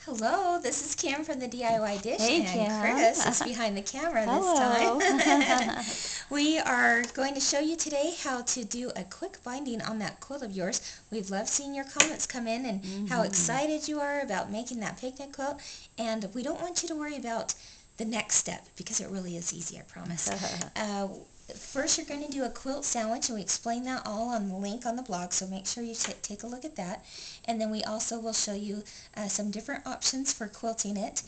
Hello, this is Kim from the DIY Dish, Hey, and Kim. Chris is behind the camera Hello. this time. We are going to show you today how to do a quick binding on that quilt of yours. We've loved seeing your comments come in and how excited you are about making that picnic quilt, and we don't want you to worry about the next step because it really is easy, I promise. First, you're going to do a quilt sandwich, and we explain that all on the link on the blog, so make sure you take a look at that. And then we also will show you some different options for quilting it.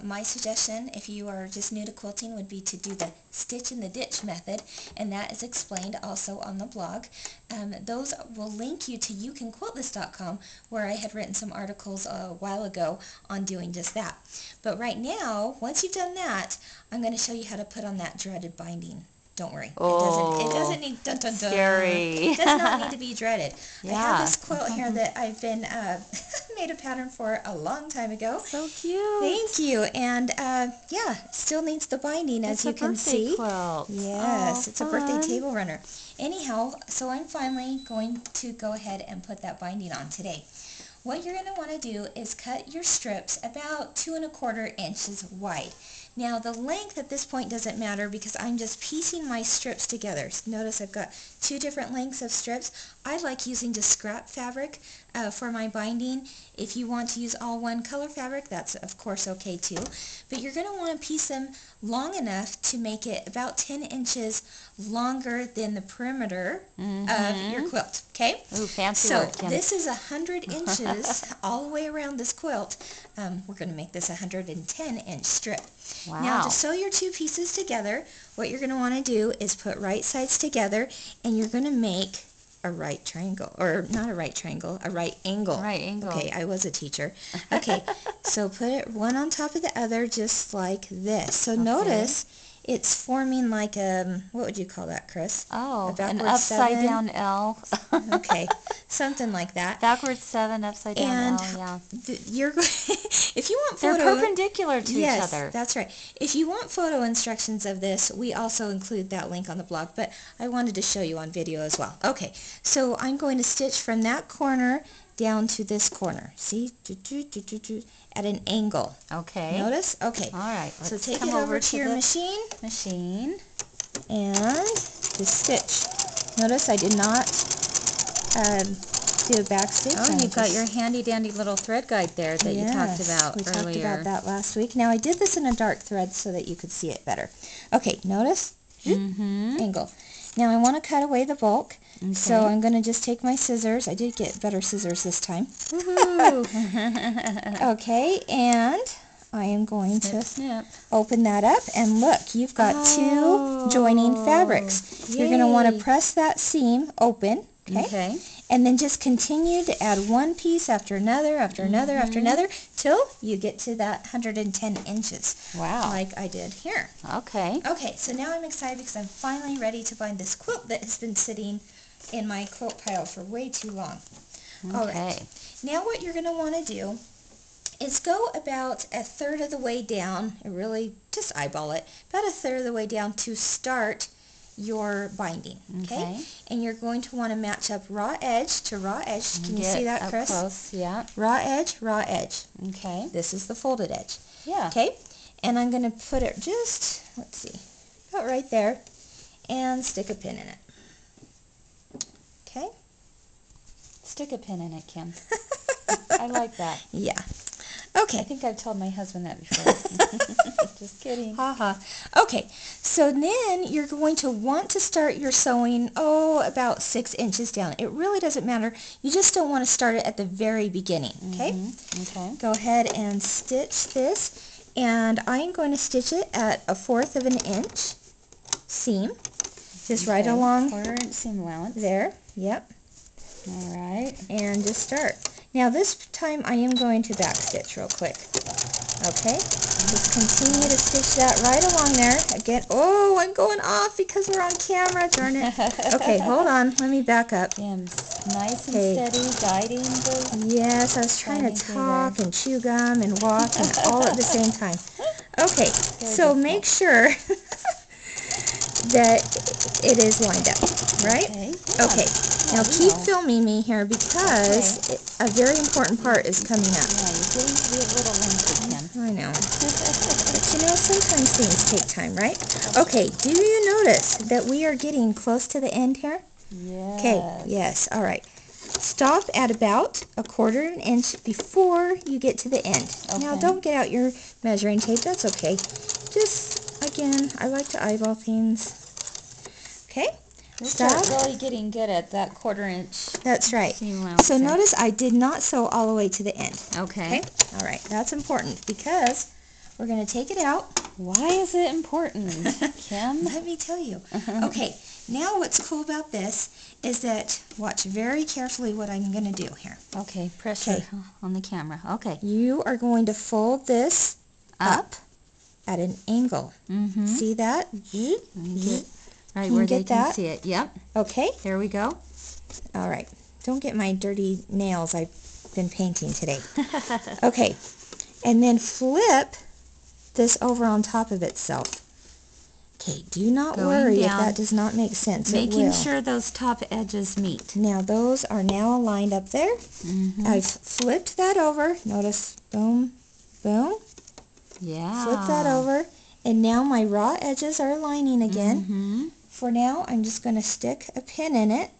My suggestion, if you are just new to quilting, would be to do the stitch in the ditch method, and that is explained also on the blog. Those will link you to youcanquiltthis.com, where I had written some articles a while ago on doing just that. But right now, once you've done that, I'm going to show you how to put on that dreaded binding. Don't worry. It doesn't need dun dun dun. Scary. It does not need to be dreaded. Yeah. I have this quilt here that I've been made a pattern for a long time ago. So cute. Thank you. And yeah, still needs the binding, as you can see. It's a birthday quilt. Yes, it's a birthday Fun. table runner. Anyhow, so I'm finally going to go ahead and put that binding on today. What you're going to want to do is cut your strips about 2 1/4 inches wide. Now the length at this point doesn't matter because I'm just piecing my strips together. So notice I've got 2 different lengths of strips. I like using just scrap fabric for my binding. If you want to use all one color fabric, that's of course okay too. But you're going to want to piece them long enough to make it about 10 inches longer than the perimeter of your quilt. Okay? Ooh, fancy so work, Kim. this is 100 inches all the way around this quilt. We're going to make this a 110-inch strip. Wow. Now to sew your 2 pieces together, what you're going to want to do is put right sides together, and you're going to make a right triangle, or not a right triangle, a right angle. Right angle. Okay, I was a teacher. Okay, so put it one on top of the other just like this. So notice it's forming like a, what would you call that, Chris? Oh, a an backwards upside 7? down L. Okay, something like that. Backwards 7, upside down And L, yeah. You're if you want They're photo, perpendicular to each other. Yes, that's right. If you want photo instructions of this, we also include that link on the blog, but I wanted to show you on video as well. Okay, so I'm going to stitch from that corner down to this corner. See? At an angle. Okay. Notice? Okay. All right. So take it over to your machine. And just stitch. Notice I did not do a back stitch. Oh, you've got your handy dandy little thread guide there that you talked about earlier. We talked about that last week. Now I did this in a dark thread so that you could see it better. Okay, notice? Angle. Now I want to cut away the bulk. Okay. So I'm going to just take my scissors. I did get better scissors this time. Okay, and I am going to open that up, and look, you've got 2 joining fabrics. Yay. You're going to want to press that seam open, okay? And then just continue to add one piece after another, after another, after another, till you get to that 110 inches. Wow. Like I did here. Okay. Okay, so now I'm excited because I'm finally ready to bind this quilt that has been sitting in my quilt pile for way too long. Okay. All right. Now what you're going to want to do is go about 1/3 of the way down, and really just eyeball it, about 1/3 of the way down to start your binding, okay? And you're going to want to match up raw edge to raw edge. Can you see that, Chris? Close, yeah. Raw edge, raw edge. Okay. This is the folded edge. Yeah. Okay? And I'm going to put it just, let's see, about right there, and stick a pin in it. Okay? Stick a pin in it, Kim. I like that. Yeah. Okay. I think I've told my husband that before. Just kidding. Ha. Okay, so then you're going to want to start your sewing, about 6 inches down. It really doesn't matter. You just don't want to start it at the very beginning, okay? Okay. Go ahead and stitch this, and I'm going to stitch it at 1/4 of an inch seam, just right along 1/4 inch seam allowance. there. Yep. All right. And just start. Now this time I am going to back stitch real quick. Okay, just continue to stitch that right along there. Again, I'm going off because we're on camera, darn it. Okay, hold on, let me back up. Nice and steady, guiding the... Yes, I was trying to talk and chew gum and walk and all at the same time. Okay, so make sure that it is lined up, right? Okay. Okay. Now keep filming me here because a very important part is coming up. Yeah, you're getting to be a little lengthy, Kim. I know. But you know, sometimes things take time, right? Okay, do you notice that we are getting close to the end here? Yes. Okay, yes, all right. Stop at about 1/4 inch before you get to the end. Okay. Now, don't get out your measuring tape. That's okay. Just, again, I like to eyeball things. Okay? Stop. Really getting good at that 1/4 inch. That's right. So notice I did not sew all the way to the end. Okay. All right. That's important because we're going to take it out. Why is it important, Kim? Let me tell you. Okay. Now what's cool about this is that, watch very carefully what I'm going to do here. Okay. Pressure on the camera. Okay. You are going to fold this up at an angle. See that? Right where they can see it. Yep. Okay. There we go. All right. Don't get my dirty nails. I've been painting today. Okay. And then flip this over on top of itself. Okay. Do not worry if that does not make sense. Making sure those top edges meet. Now those are now aligned up there. I've flipped that over. Notice, boom, boom. Yeah. Flip that over. And now my raw edges are aligning again. For now, I'm just going to stick a pin in it.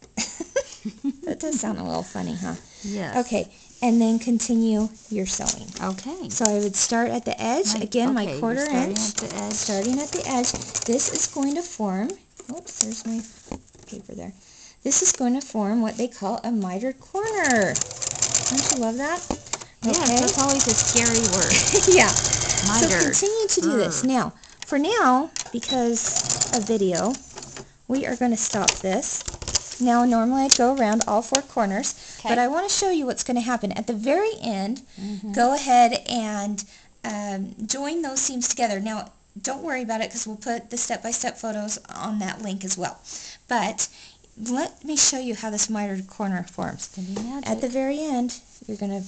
That does sound a little funny, huh? Yes. Okay, and then continue your sewing. Okay. So I would start at the edge. Again, my 1/4 inch. Starting at the edge. This is going to form, oops, there's my paper there. This is going to form what they call a mitered corner. Don't you love that? Yes, that's always a scary word. Yeah. Mitered. So continue to do this. Now, for now, because of video, we are going to stop this. Now, normally I'd go around all 4 corners, but I want to show you what's going to happen. At the very end, go ahead and join those seams together. Now, don't worry about it because we'll put the step-by-step photos on that link as well. But let me show you how this mitered corner forms. At the very end, you're going to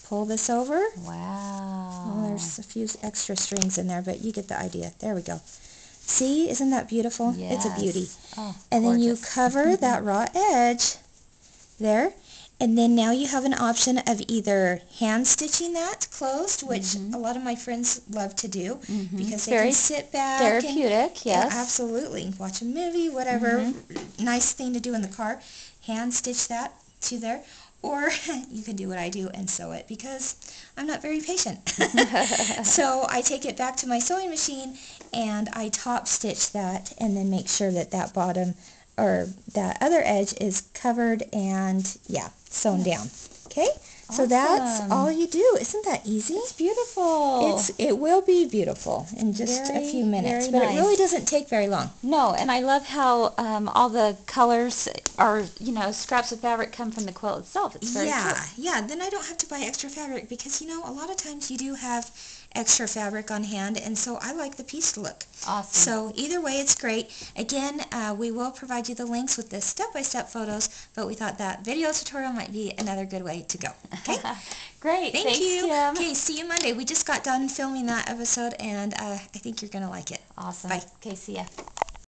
pull this over. Wow. Well, there's a few extra strings in there, but you get the idea. There we go. See, isn't that beautiful? Yes. It's a beauty. Oh, and then you gorgeous. cover that raw edge there, and then now you have an option of either hand stitching that closed, which a lot of my friends love to do because they can sit back. Therapeutic, yes. Yeah, absolutely. Watch a movie, whatever. Nice thing to do in the car. Hand stitch that to there. Or you can do what I do and sew it because I'm not very patient. So I take it back to my sewing machine and I top stitch that and then make sure that that bottom or that other edge is covered and sewn down. Okay? So that's all you do. Isn't that easy? It's beautiful. It will be beautiful in just a few minutes, but it really doesn't take very long. No, and I love how all the colors are, scraps of fabric come from the quilt itself. It's very cool. Yeah. Then I don't have to buy extra fabric because, a lot of times you do have extra fabric on hand, and so I like the piece look. Awesome. So either way, it's great. Again, we will provide you the links with the step-by-step photos, but we thought that video tutorial might be another good way to go. Okay? Great. Thanks, you. Kim. Okay, see you Monday. We just got done filming that episode, and I think you're going to like it. Awesome. Bye. Okay, see ya.